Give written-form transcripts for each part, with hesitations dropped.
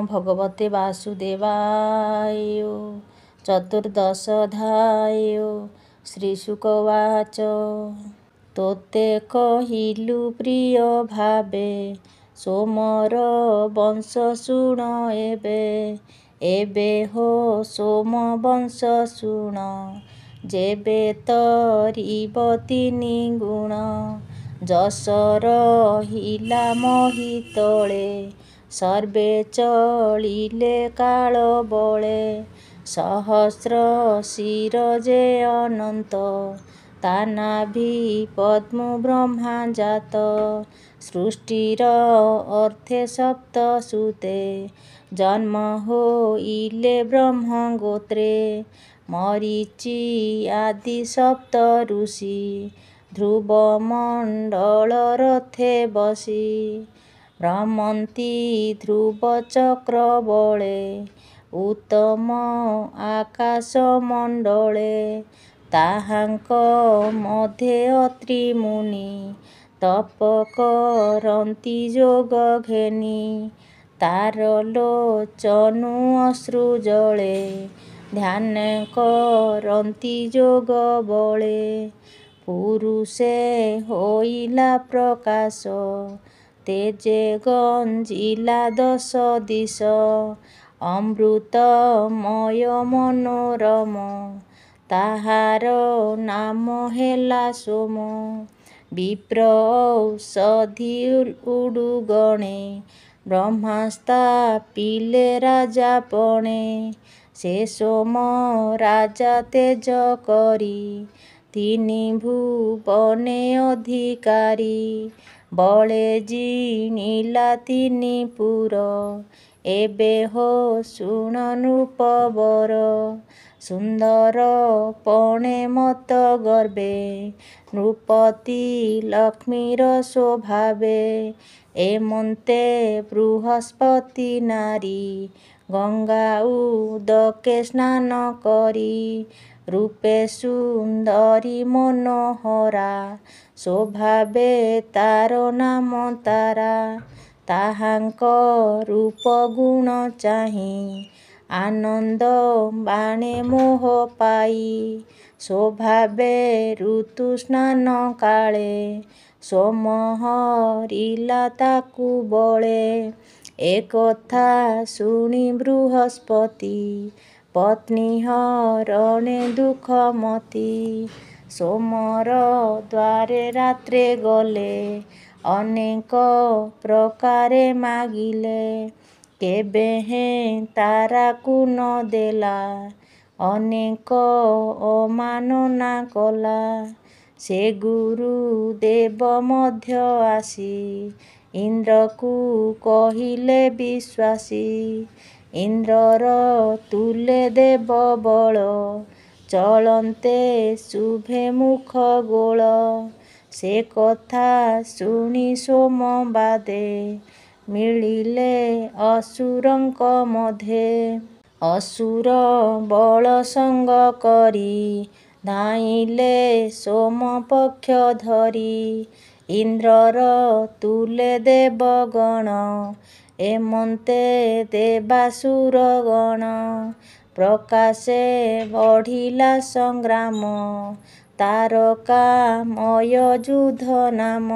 भगवते वासुदेवाय। चतुर्दशोऽध्याय। श्रीशुकवाच। तोते कहिलु प्रिय भावे, सोमर वंश शुण एबे। एबे हो सोम वंश शुण, जेबे तरिब तिनि गुण। जशर हिला मही तळे, सर्वे चलिले काल बळे। सहस्र शिर जे अनंत, ता नाभि पद्म ब्रह्मा जात। सृष्टिर अर्थे सप्त सुते, जन्म होइले ब्रह्म गोत्रे। मरीचि आदि सप्त ऋषि, ध्रुव मण्डल रथे बसि। भ्रमन्ति ध्रुव चक्र बळे, उत्तम आकाश मण्डले। ताहांक मध्ये अत्रि मुनि, तप करन्ति जोग घेनि। तार लोचनु अश्रु जळे, ध्यान करन्ति जोग बळे। पुरुषे होइला प्रकाश, तेजे गंजिला दश दिश। अमृतमय मनोरम, ताहार नाम ହେଲା सोम। विप्र औषधि उडुगणे, ब्रह्मा ସ୍ଥାପିଲେ ରାଜାପଣେ। ସେ सोम राजा तेज କରି, ତିନି ଭୁବନେ ଅଧିକାରୀ। ବଳେ ଜିଣିଲା ତିନି ପୁର, ଏବେ ହୋ ଶୁଣ ନୃପବର। ସୁନ୍ଦର ପଣେ ମତ ଗର୍ବେ, ନୃପତି ଲକ୍ଷ୍ମୀର ସ୍ୱଭାବେ। ଏମନ୍ତେ ବୃହସ୍ପତି ନାରୀ, ଗଙ୍ଗା ଉଦକେ ସ୍ନାନ କରି। ରୂପେ ସୁନ୍ଦରୀ ମନୋହରା, ସ୍ୱଭାବେ ତାର ନାମ ତାରା। ତାହାଙ୍କ ରୂପ ଗୁଣ ଚାହିଁ, ଆନନ୍ଦ ବାଣେ ମୋହ ପାଇ। ସ୍ୱଭାବେ ଋତୁ ସ୍ନାନ କାଳେ, सोम हरिला ताकु बळे। एकथा ଶୁଣି ବୃହସ୍ପତି, ପତ୍ନୀ ହରଣେ ଦୁଃଖମତି। सोमर ଦ୍ୱାରେ ରାତ୍ରେ ଗଲେ, ଅନେକ ପ୍ରକାରେ ମାଗିଲେ। କେବେହେଁ ତାରାକୁ ନ ଦେଲା, ଅନେକ ଅମାନନା କଲା। ସେ ଗୁରୁଦେବ ମଧ୍ୟ ଆସି, ଇନ୍ଦ୍ରକୁ କହିଲେ ବିଶ୍ୱାସୀ। ଇନ୍ଦ୍ରର ତୁଲେ ଦେବ ବଳ, ଚଳନ୍ତେ ଶୁଭେ ମୁଖ ଗୋଳ। ସେ କଥା ଶୁଣି सोम ବାଦେ, ମିଳିଲେ ଅସୁରଙ୍କ ମଧ୍ୟେ। ଅସୁର ବଳ ସଙ୍ଗ କରି, ଧାଇଁଲେ सोम ପକ୍ଷ ଧରି। ଇନ୍ଦ୍ରର ତୁଲେ ଦେବଗଣ, ଏମନ୍ତେ ଦେବାସୁର ଗଣ। ପ୍ରକାଶେ ବଢ଼ିଲା ସଂଗ୍ରାମ, ତାରକାମୟ ଯୁଦ୍ଧ ନାମ।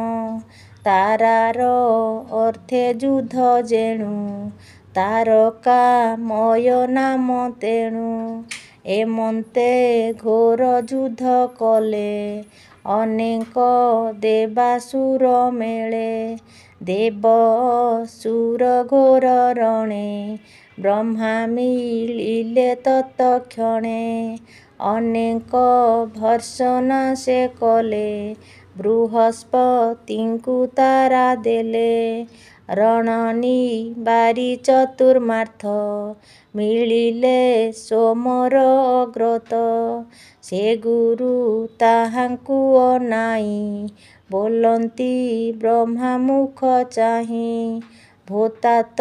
ତାରାର ଅର୍ଥେ ଯୁଦ୍ଧ ଯେଣୁ, ତାରକାମୟ ନାମ ତେଣୁ। ଏମନ୍ତେ ଘୋର ଯୁଦ୍ଧ କଲେ, ଅନେକ ଦେବାସୁର ମେଳେ। ଦେବ ଅସୁର ଘୋର ରଣେ, ବ୍ରହ୍ମା ମିଳିଲେ ତତକ୍ଷଣେ। ଅନେକ ଭର୍ତ୍ସନା ସେ କଲେ, ବୃହସ୍ପତିଙ୍କୁ ତାରା ଦେଲେ। ରଣ ନିବାରି ଚତୁର୍ମାର୍ଥ, ମିଳିଲେ सोमର ଅଗ୍ରତ। ସେ ଗୁରୁ ତାହାଙ୍କୁ ଅନାଇ, ବୋଲନ୍ତି ବ୍ରହ୍ମା ମୁଖ ଚାହିଁ। ଭୂତାତ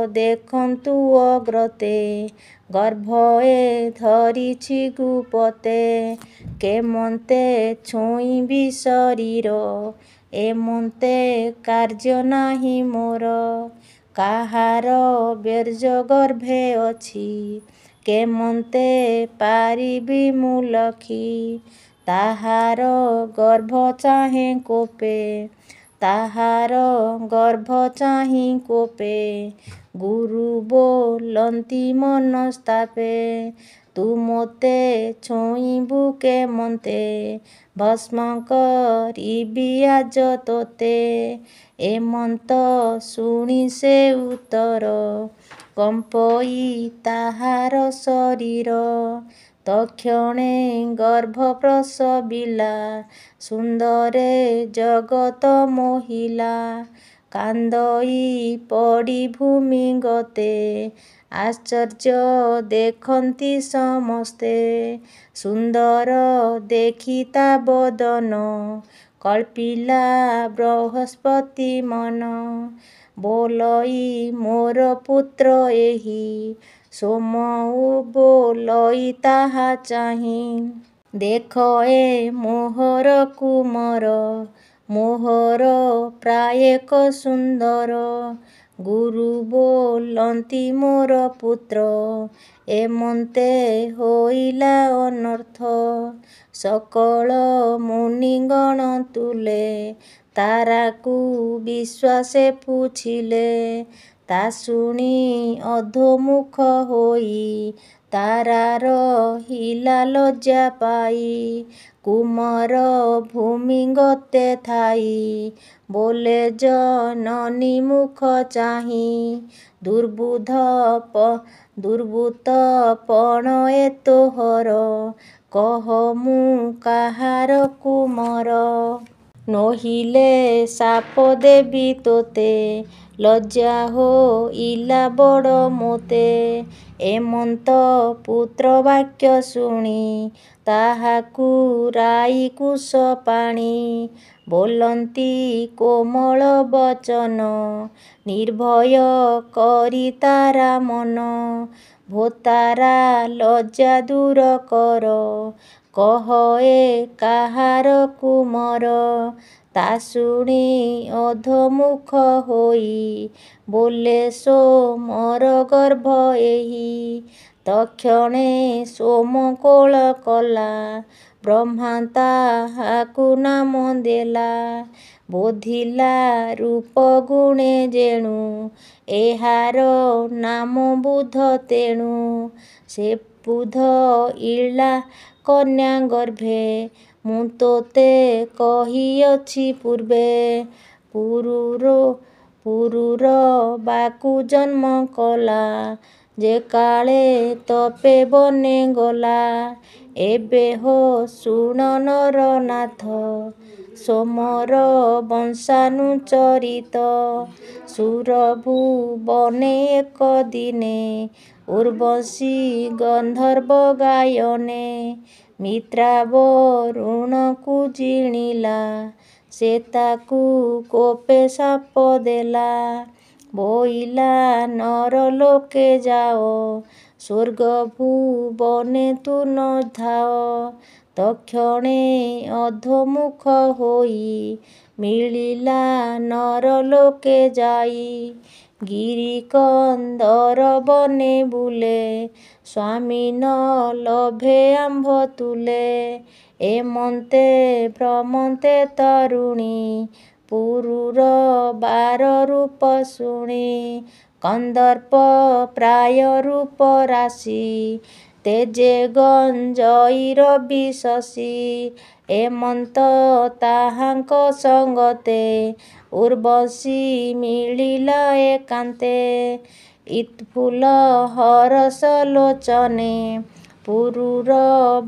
ଦେଖନ୍ତୁ ଅଗ୍ରତେ, ଗର୍ଭଏ ଧରିଛି ଗୁପତେ। କେମନ୍ତେ ଛୁଇଁବି ଶରୀର, ଏମନ୍ତେ କାର୍ଯ୍ୟ ନାହିଁ ମୋର। କାହାର ବ୍ୟର୍ଜ ଗର୍ଭେ ଅଛି, କେମନ୍ତେ ପାରିବି ମୁଁ ଲଖି। ତାହାର ଗର୍ଭ ଚାହେଁ କୋପେ, ତାହାର ଗର୍ଭ ଚାହିଁ କୋପେ, ଗୁରୁ ବୋଲନ୍ତି ମନସ୍ତାପେ। ତୁ ମୋତେ ଛୁଇଁବୁ କେମନ୍ତେ, ଭସ୍ମ କରିବି ଆଜ ତୋତେ। ଏମନ୍ତ ଶୁଣି ସେ ଉତ୍ତର, କମ୍ପଇ ତାହାର ଶରୀର। ତକ୍ଷଣେ ଗର୍ଭ ପ୍ରସବିଲା, ସୁନ୍ଦରେ ଜଗତ ମୋହିଲା। କାନ୍ଦଇ ପଡ଼ି ଭୂମି ଗତେ, ଆଶ୍ଚର୍ଯ୍ୟ ଦେଖନ୍ତି ସମସ୍ତେ। ସୁନ୍ଦର ଦେଖି ତା ବଦନ, କଳ୍ପିଲା ବୃହସ୍ପତି ମନ। ବୋଲଇ ମୋର ପୁତ୍ର ଏହି, ସୋମ ବୋଲଇ ତାହା ଚାହିଁ। ଦେଖ ଏ ମୋହର କୁମର, ମୋହର ପ୍ରାୟେକ ସୁନ୍ଦର। ଗୁରୁ ବୋଲନ୍ତି ମୋର ପୁତ୍ର, ଏମନ୍ତେ ହୋଇଲା ଅନର୍ଥ। ସକଳ ମୁନିଗଣ ତୁଲେ, ତାରାକୁ ବିଶ୍ୱାସେ ପୁଛିଲେ। ତା ଶୁଣି ଅଧୋମୁଖ ହୋଇ, ତାରା ରହିଲା ଲଜ୍ଜା ପାଇ। କୁମର ଭୂମି ଗତେ ଥାଇ, ବୋଲେ ଜନନୀ ମୁଖ ଚାହିଁ। ଦୁର୍ବୃତ୍ତ ପଣ ଏ ତୋହର, କହ ମୁଁ କାହାର କୁମର। ନୋହିଲେ ଶାପ ଦେବି ତୋତେ, ଲଜ୍ଜା ହୋଇଲା ବଡ଼ ମୋତେ। ଏମନ୍ତ ପୁତ୍ର ବାକ୍ୟ ଶୁଣି, ତାହାକୁ ରାଇ କୁଶ ପାଣି। ବୋଲନ୍ତି କୋମଳ ବଚନ, ନିର୍ଭୟ କରି ତାରା ମନ। ଭୋତାରା ଲଜ୍ଜା ଦୂର କର, କହ ଏ କାହାର କୁମର। ତା ଶୁଣି ଅଧୋମୁଖ ହୋଇ, ବୋଲେ ସୋମର ଗର୍ଭ ଏହି। ତକ୍ଷଣେ ସୋମ କୋଳ କଲା, ବ୍ରହ୍ମା ତାହାକୁ ନାମ ଦେଲା। ବୋଧିଲା ରୂପ ଗୁଣେ ଯେଣୁ, ଏହାର ନାମ ବୁଧ ତେଣୁ। ସେ ବୁଧ ଇଳା କନ୍ୟା ଗର୍ଭେ, ମୁଁ ତୋତେ କହିଅଛି ପୂର୍ବେ। ପୁରୁର ବାକୁ ଜନ୍ମ କଲା, ଯେ କାଳେ ତପେ ବନେ ଗଲା। ଏବେ ହୋ ଶୁଣ ନର ନାଥ, ସୋମର ବଂଶାନୁଚରିତ। ସୁରଭୁବନେ ଏକ ଦିନେ, ଉର୍ବଶୀ ଗନ୍ଧର୍ବ ଗାୟନେ। ମିତ୍ରା ବରୁଣକୁ ଜିଣିଲା, ସେ ତାକୁ କୋପେ ଶାପ ଦେଲା। ବୋଇଲା ନର ଲୋକେ ଯାଅ, ସ୍ୱର୍ଗ ଭୁବନେ ତୁ ନ ଧାଅ। ତକ୍ଷଣେ ଅଧୋମୁଖ ହୋଇ, ମିଳିଲା ନର ଲୋକେ ଯାଇ। ଗିରି କନ୍ଦର ବନେ ବୁଲେ, ସ୍ୱାମୀ ନ ଲଭେ ଆମ୍ଭ ତୁଲେ। ଏମନ୍ତେ ଭ୍ରମନ୍ତେ ତରୁଣୀ, ପୁରୁର 12 ରୂପ ଶୁଣି। କନ୍ଦର୍ପ ପ୍ରାୟ ରୂପ ରାଶି, ତେଜେ ଗଞ୍ଜଇ ରବି ଶଶୀ। ଏମନ୍ତ ତାହାଙ୍କ ସଙ୍ଗତେ, ଉର୍ବଶୀ ମିଳିଲା ଏକାନ୍ତେ। ଇତ୍ଫୁଲ୍ଲ ହରଷ ଲୋଚନେ, ପୁରୁର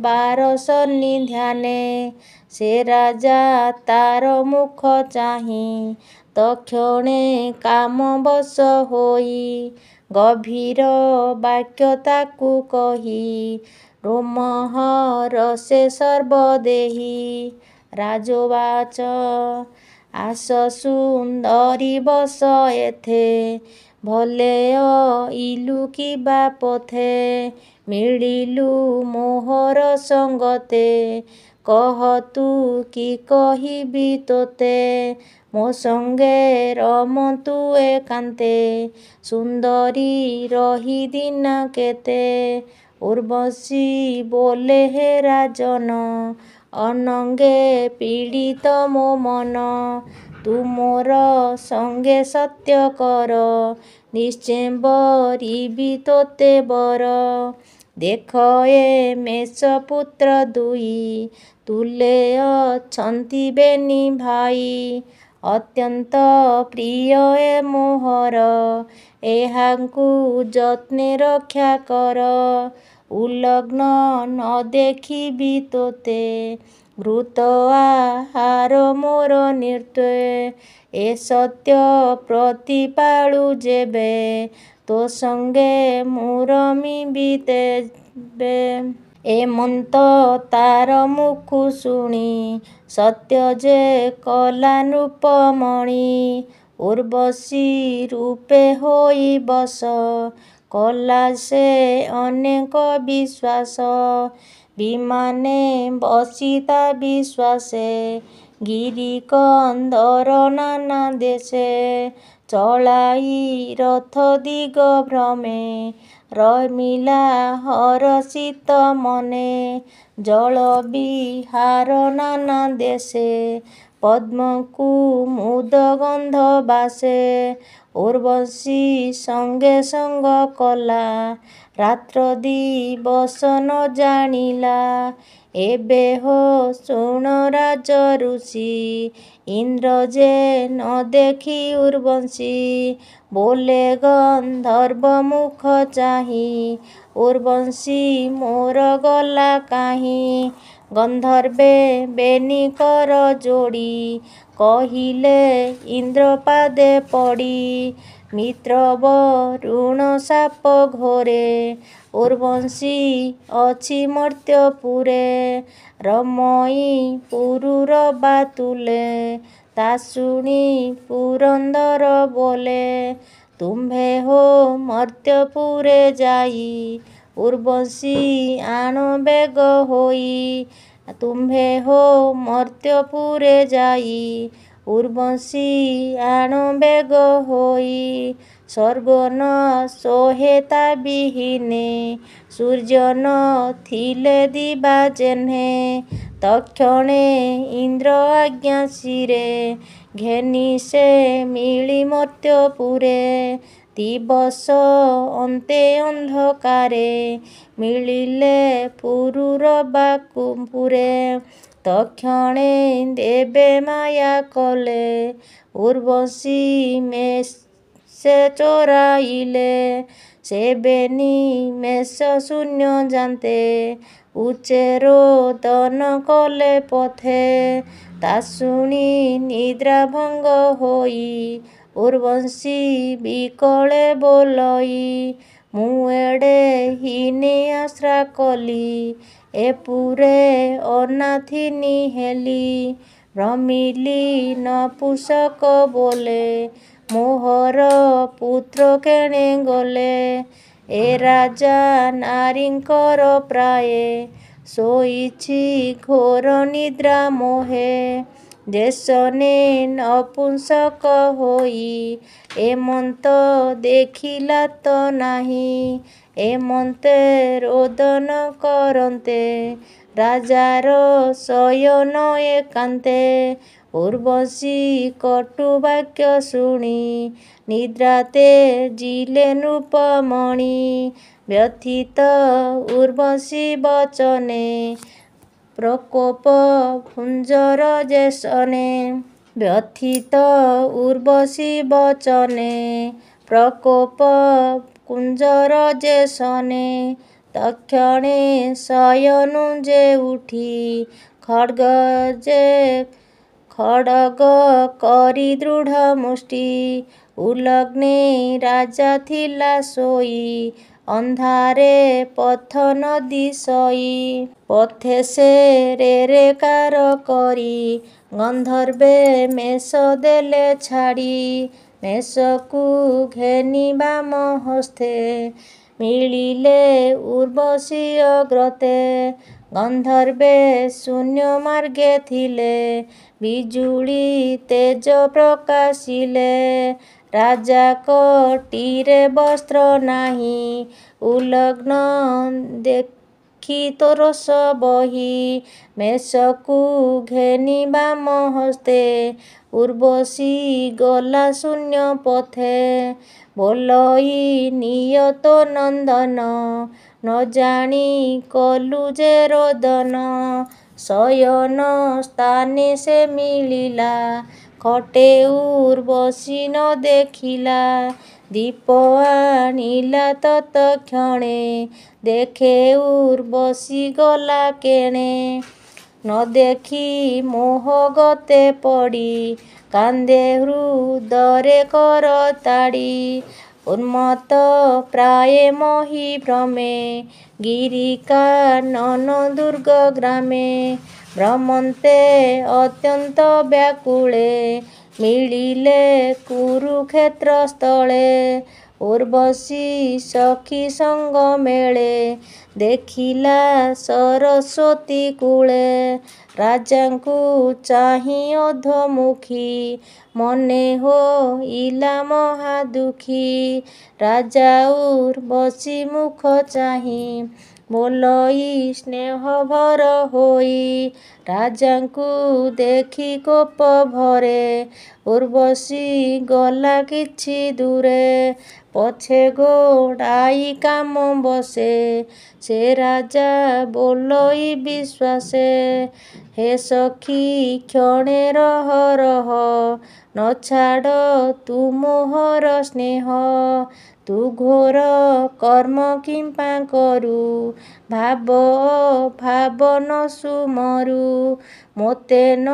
12 ସନ୍ନିଧାନେ। ସେ ରାଜା ତାର ମୁଖ ଚାହିଁ, ତକ୍ଷଣେ କାମ ବଶ ହୋଇ। ଗଭୀର ବାକ୍ୟ ତାକୁ କହି, ରୋମହରଷେ ସର୍ବଦେହି। ରାଜୋବାଚ ଆସ ସୁନ୍ଦରୀ ବସ ଏଥେ, ଭଲେ ଅଇଲୁ କିବା ପଥେ। ମିଳିଲୁ ମୋହର ସଙ୍ଗତେ, କହ ତୁ କି କହିବି ତୋତେ। ମୋ ସଙ୍ଗେ ରମନ୍ତୁ ଏକାନ୍ତେ ସୁନ୍ଦରୀ ରହି ଦିନ କେତେ। ଉର୍ବଶୀ ବୋଲେ ହେ ରାଜନ ଅନଙ୍ଗେ ପୀଡ଼ିତ ମୋ ମନ। ତୁ ମୋର ସଙ୍ଗେ ସତ୍ୟ କର ନିଶ୍ଚେ ବରିବି ତୋତେ ବର। ଦେଖ ଏ ମେଷପୁତ୍ର ଦୁଇ ତୁଲେ ଅଛନ୍ତି ବେନି ଭାଇ। ଅତ୍ୟନ୍ତ ପ୍ରିୟ ଏ ମୋହର ଏହାଙ୍କୁ ଯତ୍ନେ ରକ୍ଷା କର। ଉଲଗ୍ନ ନ ଦେଖିବି ତୋତେ ଘୃତ ଆହାର ମୋର ନିର୍ତ୍ତେ। ଏ ସତ୍ୟ ପ୍ରତିପାଳୁ ଯେବେ ତୋ ସଙ୍ଗେ ମୁଁ ରମିବି ତେବେ। ଏମନ୍ତ ତାର ମୁଖୁ ଶୁଣି ସତ୍ୟ ଯେ କଲା ନୃପମଣି। ଉର୍ବଶୀ ରୂପେ ହୋଇ ବଶ କଲା ସେ ଅନେକ ବିଶ୍ୱାସ। ବିମାନେ ବସି ତା ବିଶ୍ୱାସେ ଗିରି କନ୍ଦର ନାନା ଦେଶେ। ଚଳାଇ ରଥ ଦିଗ ଭ୍ରମେ ରମିଲା ହରଷିତ ମନେ। ଜଳ ବିହାର ନାନା ଦେଶେ ପଦ୍ମ କୁମୁଦ ଗନ୍ଧ ବାସେ। ଉର୍ବଶୀ ସଙ୍ଗେ ସଙ୍ଗ କଲା ରାତ୍ର ଦିବସ ନ ଜାଣିଲା। ଏବେ ହୋ ଶୁଣ ରାଜ ଋଷି ଇନ୍ଦ୍ର ଯେ ନ ଦେଖି ଉର୍ବଶୀ। ବୋଲେ ଗନ୍ଧର୍ବ ମୁଖ ଚାହିଁ ଉର୍ବଶୀ ମୋର ଗଲା କାହିଁ। ଗନ୍ଧର୍ବେ ବେନି କର ଯୋଡ଼ି କହିଲେ ଇନ୍ଦ୍ର ପାଦେ ପଡ଼ି। ମିତ୍ର ବରୁଣ ଶାପ ଘୋରେ ଉର୍ବଶୀ ଅଛି ମର୍ତ୍ତ୍ୟପୁରେ। ରମଇ ପୁରୁର ବାତୁଲେ ତା ଶୁଣି ପୁରନ୍ଦର ବୋଲେ। ତୁମ୍ଭେ ହୋ ମର୍ତ୍ତ୍ୟପୁରେ ଯାଇ ଉର୍ବଶୀ ଆଣ ବେଗ ହୋଇ। ତୁମ୍ଭେ ହୋ ମର୍ତ୍ତ୍ୟପୁରେ ଯାଇ ଉର୍ବଶୀ ଆଣ ବେଗ ହୋଇ। ସ୍ୱର୍ଗ ନ ସୋହେ ତା ବିହୀନେ ସୂର୍ଯ୍ୟ ନ ଥିଲେ ଦିବା ଯେହ୍ନେ। ତକ୍ଷଣେ ଇନ୍ଦ୍ର ଆଜ୍ଞା ଶିରେ ଘେନି ସେ ମିଳି ମର୍ତ୍ତ୍ୟପୁରେ। ଦିବସ ଅନ୍ତେ ଅନ୍ଧକାରେ ମିଳିଲେ ପୁରୁର ବାକୁପୁରେ। ତକ୍ଷଣେ ଦେବେ ମାୟା କଲେ ଉର୍ବଶୀ ମେଷେ ଚୋରାଇଲେ। ସେ ବେନି ମେଷ ଶୂନ୍ୟ ଜାନ୍ତେ ଉଚ୍ଚେ ରୋଦନ କଲେ ପଥେ। ତା ଶୁଣି ନିଦ୍ରା ଭଙ୍ଗ ହୋଇ ଉର୍ବଶୀ ବିକଳେ ବୋଲଇ। ମୁଁ ଏଡ଼େ ହୀନେ ଆଶ୍ରା କଲି ଏ ପୁରେ ଅନାଥିନୀ ହେଲି। ଭ୍ରମିଲି ନପୁଂସକ ବୋଲେ ମୋହର ପୁତ୍ର କେଣେ ଗଲେ। ଏ ରାଜା ନାରୀଙ୍କର ପ୍ରାୟେ ଶୋଇଛି ଘୋର ନିଦ୍ରା ମୋହେ। ଯେସନେ ନପୁଂସକ ହୋଇ ଏମନ୍ତ ଦେଖିଲା ତ ନାହିଁ। ଏମନ୍ତେ ରୋଦନ କରନ୍ତେ ରାଜାର ଶୟନ ଏକାନ୍ତେ। ଉର୍ବଶୀ କଟୁ ବାକ୍ୟ ଶୁଣି ନିଦ୍ରା ତେଜିଲେ ନୃପମଣି। ବ୍ୟଥିତ ଉର୍ବଶୀ ବଚନେ ପ୍ରକୋପ ଭୁଞ୍ଜର ଯେସନେ। ବ୍ୟଥିତ ଉର୍ବଶୀ ବଚନେ ପ୍ରକୋପ କୁଞ୍ଜର ଯେସନେ। ତକ୍ଷଣେ ଶୟନୁ ଯେ ଉଠି ଖଡ଼ଗ କରି ଦୃଢ଼ ମୁଷ୍ଟି। ଉଲଗ୍ନେ ରାଜା ଥିଲା ଶୋଇ ଅନ୍ଧାରେ ପଥ ନ ଦିଶଇ। ପଥେ ସେ ରେ କାର କରି ଗନ୍ଧର୍ବେ ମେଷ ଦେଲେ ଛାଡ଼ି। ମେଷକୁ ଘେନି ବାମ ହସ୍ତେ ମିଳିଲେ ଉର୍ବଶୀ ଅଗ୍ରତେ। ଗନ୍ଧର୍ବେ ଶୂନ୍ୟ ମାର୍ଗେ ଥିଲେ, ବିଜୁଳି ତେଜ ପ୍ରକାଶିଲେ। ରାଜା କଟିରେ ବସ୍ତ୍ର ନାହିଁ, ଉଲଗ୍ନ ଦେଖି ରୋଷ ବହି। ମେଷକୁ ଘେନି ବାମ ହସ୍ତେ, ଉର୍ବଶୀ ଗଲା ଶୂନ୍ୟ ପଥେ। ବୋଲଇ ନିୟତ ନନ୍ଦନ, ନ ଜାଣି କଲୁ ଯେ ରୋଦନ। ଶୟନ ସ୍ଥାନେ ସେ ମିଳିଲା, ଖଟେ ଉର୍ବଶୀ ନ ଦେଖିଲା। ଦୀପ ଆଣିଲା ତତକ୍ଷଣେ, ଦେଖେ ଉର୍ବଶୀ ଗଲା କେଣେ। ନ ଦେଖି ମୋହ ଗତେ ପଡ଼ି, କାନ୍ଦେ ହୃଦରେ କରତାଡ଼ି। ଉନ୍ମତ୍ତ ପ୍ରାୟେ ମୋହି ଭ୍ରମେ, ଗିରିକାନନ ଦୁର୍ଗ ଗ୍ରାମେ। ଭ୍ରମନ୍ତେ ଅତ୍ୟନ୍ତ ବ୍ୟାକୁଳେ, ମିଳିଲେ କୁରୁକ୍ଷେତ୍ର ସ୍ଥଳେ। ଉର୍ବଶୀ ସଖୀ ସଙ୍ଗ ମେଳେ, ଦେଖିଲା ସରସ୍ୱତୀ କୂଳେ। ରାଜାଙ୍କୁ ଚାହିଁ ଅଧୋମୁଖୀ, ମନେ ହୋଇଲା ମହା ଦୁଃଖୀ। ରାଜା ଉର୍ବଶୀ ମୁଖ ଚାହିଁ, ବୋଲଇ ସ୍ନେହ ଭର ହୋଇ। ରାଜାଙ୍କୁ ଦେଖି କୋପ ଭରେ, ଉର୍ବଶୀ ଗଲା କିଛି ଦୂରେ। ପଛେ ଗୋଡ଼ାଇ କାମ ବସେ, ସେ ରାଜା ବୋଲଇ ବିଶ୍ୱାସେ। ହେ ସଖୀ କ୍ଷଣେ ରହ ରହ, ନ ଛାଡ଼ ତୁ ମୋହର ସ୍ନେହ। ତୁ ଘୋର କର୍ମ କିମ୍ପା କରୁ, ଭାବ ଅଭାବ ନ ସୁମରୁ। ମୋତେ ନ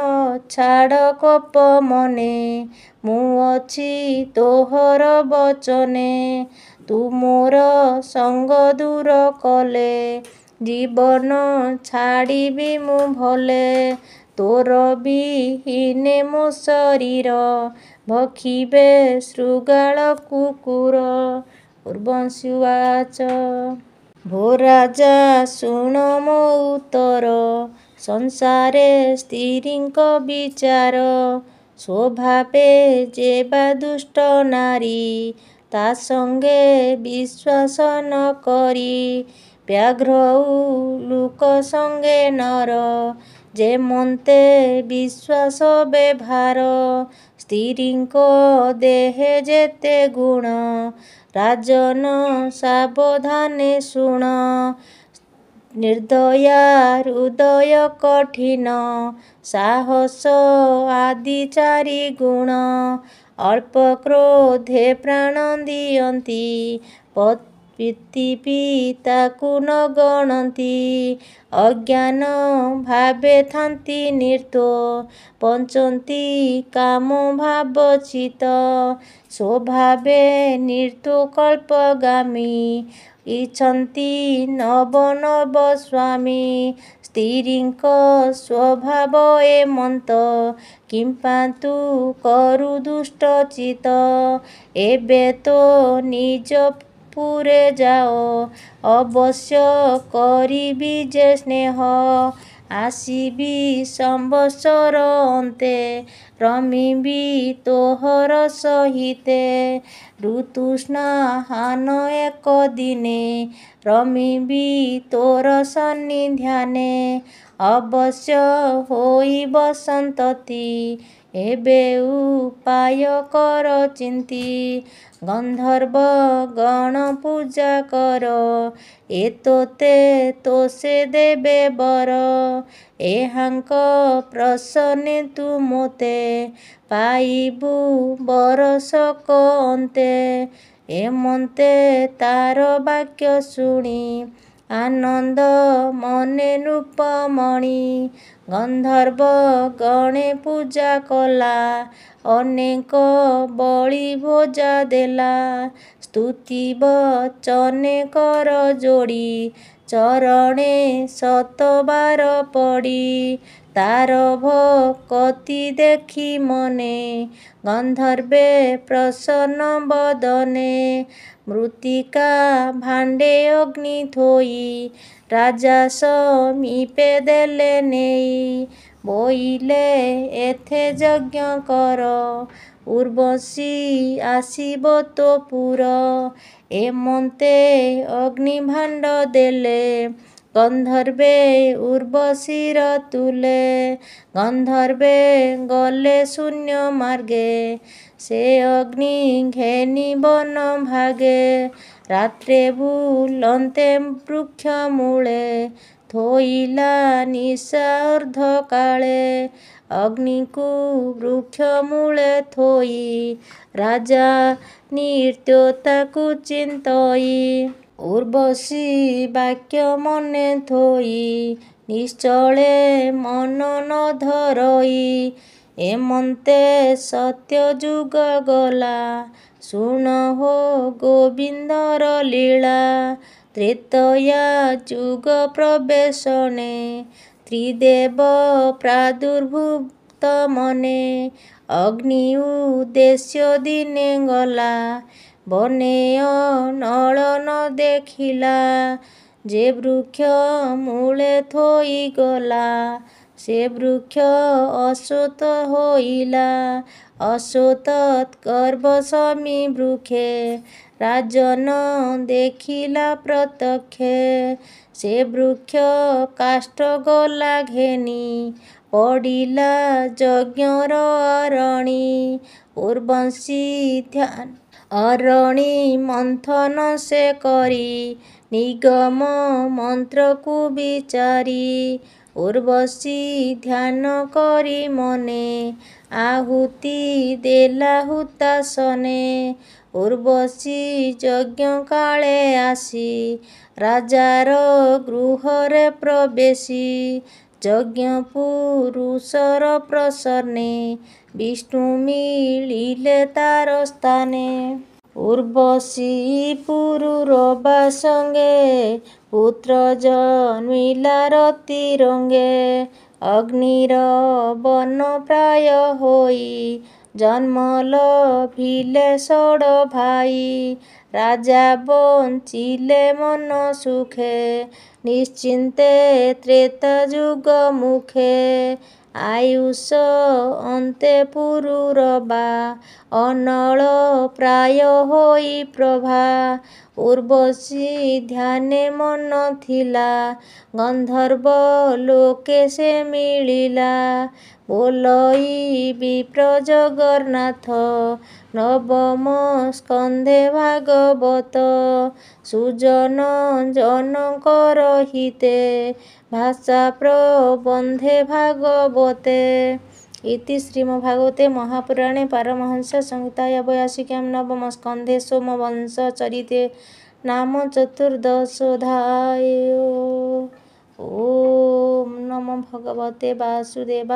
ଛାଡ଼ କୋପ ମନେ, ମୁଁ ଅଛି ତୋହର ବଚନେ। ତୁ ମୋର ସଙ୍ଗ ଦୂର କଲେ, ଜୀବନ ଛାଡ଼ିବି ମୁଁ ଭଲେ। ତୋର ବିହିନେ ମୋ ଶରୀର, ଭକ୍ଷିବେ ଶୃଗାଳ କୁକୁର। ଉର୍ବଶୀ ଉବାଚ ଭୋ ରାଜା ଶୁଣ ମୋ ଉତ୍ତର, ସଂସାରେ ସ୍ତ୍ରୀଙ୍କ ବିଚାର। ସ୍ୱଭାବେ ଯେ ବା ଦୁଷ୍ଟ ନାରୀ, ତା ସଙ୍ଗେ ବିଶ୍ୱାସ ନ କରି। ବ୍ୟାଘ୍ର ଉଲୁକ ସଙ୍ଗେ ନର, ଯେମନ୍ତେ ବିଶ୍ୱାସ ବେଭାର। ସ୍ତ୍ରୀଙ୍କ ଦେହେ ଯେତେ ଗୁଣ, ରାଜନ ସାବଧାନେ ଶୁଣ। ନିର୍ଦ୍ଦୟା ହୃଦୟ କଠିନ, ସାହସ ଆଦି ଚାରି ଗୁଣ। ଅଳ୍ପ କ୍ରୋଧେ ପ୍ରାଣ ଦିଅନ୍ତି, ପିତୀ ପିତାକୁ ନ ଗଣନ୍ତି। ଅଜ୍ଞାନ ଭାବେ ଥାନ୍ତି ନିର୍ଦ୍ଦୋ, ପଞ୍ଚନ୍ତି କାମ ଭାବଚିତ୍ତ। ସ୍ୱଭାବେ ନିର୍ଦ୍ଦୋ କଳ୍ପଗାମୀ, ଇଚ୍ଛନ୍ତି ନବ ନବ ସ୍ୱାମୀ। ସ୍ତ୍ରୀଙ୍କ ସ୍ୱଭାବ ଏମନ୍ତ, କିମ୍ପା ତୁ କରୁ ଦୁଷ୍ଟ ଚିତ୍ତ। ଏବେ ତୋ ନିଜ ପୁରେ ଯାଅ, ଅବଶ୍ୟ କରିବି ଯେ ସ୍ନେହ। ଆସିବି ସମ୍ବତ୍ସର ଅନ୍ତେ, ରମିବି ତୋହର ସହିତେ। ଋତୁସ୍ନାହାନ ଏକ ଦିନେ, ରମିବି ତୋର ସନ୍ନିଧାନେ। ଅବଶ୍ୟ ହୋଇ ବସନ୍ତତି, ଏବେ ଉପାୟ କର ଚିନ୍ତି। ଗନ୍ଧର୍ବ ଗଣ ପୂଜା କର, ଏତୋତେ ତୋଷେ ଦେବେ ବର। ଏହାଙ୍କ ପ୍ରସନ୍ନେ ତୁ ମୋତେ, ପାଇବୁ ବରଷକ ଅନ୍ତେ। ଏମନ୍ତେ ତାର ବାକ୍ୟ ଶୁଣି, ଆନନ୍ଦ ମନେ ନୃପମଣି। ଗନ୍ଧର୍ବ ଗଣେ ପୂଜା କଲା, ଅନେକ ବଳି ଭୋଜା ଦେଲା। ସ୍ତୁତି ବଚନେ କର ଯୋଡ଼ି, ଚରଣେ ଶତବାର ପଡ଼ି। ତାର ଭକତି ଦେଖି ମନେ ଗନ୍ଧର୍ବେ ପ୍ରସନ୍ନ ବଦନେ ମୃତ୍ତିକା ଭାଣ୍ଡେ ଅଗ୍ନି ଥୋଇ ରାଜା ସମୀପେ ଦେଲେ ନେଇ ବୋଇଲେ ଏଥେ ଯଜ୍ଞ କର ଉର୍ବଶୀ ଆସିବ ତୋ ପୁର ଏମନ୍ତେ ଅଗ୍ନିଭାଣ୍ଡ ଦେଲେ ଗନ୍ଧର୍ବେ ଉର୍ବଶୀର ତୁଲେ ଗନ୍ଧର୍ବେ ଗଲେ ଶୂନ୍ୟ ମାର୍ଗେ ସେ ଅଗ୍ନି ଘେନି ବନ ଭାଗେ ରାତ୍ରେ ବୁଲନ୍ତେ ବୃକ୍ଷ ମୂଳେ ଥୋଇଲା ନିଶା ଅର୍ଦ୍ଧକାଳେ ଅଗ୍ନିକୁ ବୃକ୍ଷ ମୂଳେ ଥୋଇ ରାଜା ନିର୍ତ୍ୟତାକୁ ଚିନ୍ତଇ ଉର୍ବଶୀ ବାକ୍ୟ ମନେ ଥୋଇ ନିଶ୍ଚଳେ ମନ ନ ଧରଇ ଏମନ୍ତେ ସତ୍ୟ ଯୁଗ ଗଲା ଶୁଣ ହୋ ଗୋବିନ୍ଦର ଲୀଳା ତ୍ରେତୟା ଯୁଗ ପ୍ରବେଶନେ ତ୍ରିଦେବ ପ୍ରାଦୁର୍ଭୂତ ମନେ ଅଗ୍ନି ଉଦ୍ଦେଶ୍ୟ ଦିନେ ଗଲା ବନେ ନଳ ନ ଦେଖିଲା ଯେ ବୃକ୍ଷ ମୂଳେ ଥୋଇ ଗଲା ସେ ବୃକ୍ଷ ଅଶ୍ୱତ ହୋଇଲା ଅଶ୍ୱତତ୍ ଗର୍ଭ ସମୀ ବୃକ୍ଷେ ରାଜନ ଦେଖିଲା ପ୍ରତ୍ୟକ୍ଷେ ସେ ବୃକ୍ଷ କାଷ୍ଠ ଗଲା ଘେନି ପଡ଼ିଲା ଯଜ୍ଞର ଅରଣି ଉର୍ବଶୀ ଧ୍ୟାନ ଅରଣି ମନ୍ଥନ ସେ କରି ନିଗମ ମନ୍ତ୍ରକୁ ବିଚାରି ଉର୍ବଶୀ ଧ୍ୟାନ କରି ମନେ ଆହୁତି ଦେଲା ହୁତାସନେ ଉର୍ବଶୀ ଯଜ୍ଞ କାଳେ ଆସି ରାଜାର ଗୃହରେ ପ୍ରବେଶୀ ଯଜ୍ଞ ପୁରୁଷର ପ୍ରସନ୍ନେ ବିଷ୍ଣୁ ମିଳିଲେ ତାର ସ୍ଥାନେ ଉର୍ବଶୀ ପୁରୁରବା ସଙ୍ଗେ ପୁତ୍ର ଜନ୍ମିଲା ରତି ରଙ୍ଗେ ଅଗ୍ନିର ବନ ପ୍ରାୟ ହୋଇ ଜନ୍ମ ଲଭିଲେ ଷୋଡ଼ ଭାଇ ରାଜା ବଞ୍ଚିଲେ ମନ ସୁଖେ ନିଶ୍ଚିନ୍ତେ ତ୍ରେତା ଯୁଗ ମୁଖେ ଆୟୁଷ ଅନ୍ତେ ପୁରୁରବା ଅନଳ ପ୍ରାୟ ହୋଇ ପ୍ରଭା ଉର୍ବଶୀ ଧ୍ୟାନେ ମନ ଥିଲା ଗନ୍ଧର୍ବ ଲୋକେ ସେ ମିଳିଲା ବୋଲଇ ବିପ୍ର ଜଗନ୍ନାଥ ନବମ ସ୍କନ୍ଧେ ଭାଗବତ ସୁଜନ ଜନଙ୍କର ହିତେ ଭାଷା ପ୍ରବନ୍ଧେ ଭାଗବତେ इति श्रीमद्भागवते महापुराणे पारमहंस संहितायां 82 नवम स्कन्धे सोमवंशचरिते नाम चतुर्दशोऽध्याय। ओम नमो भगवते वासुदेवाय।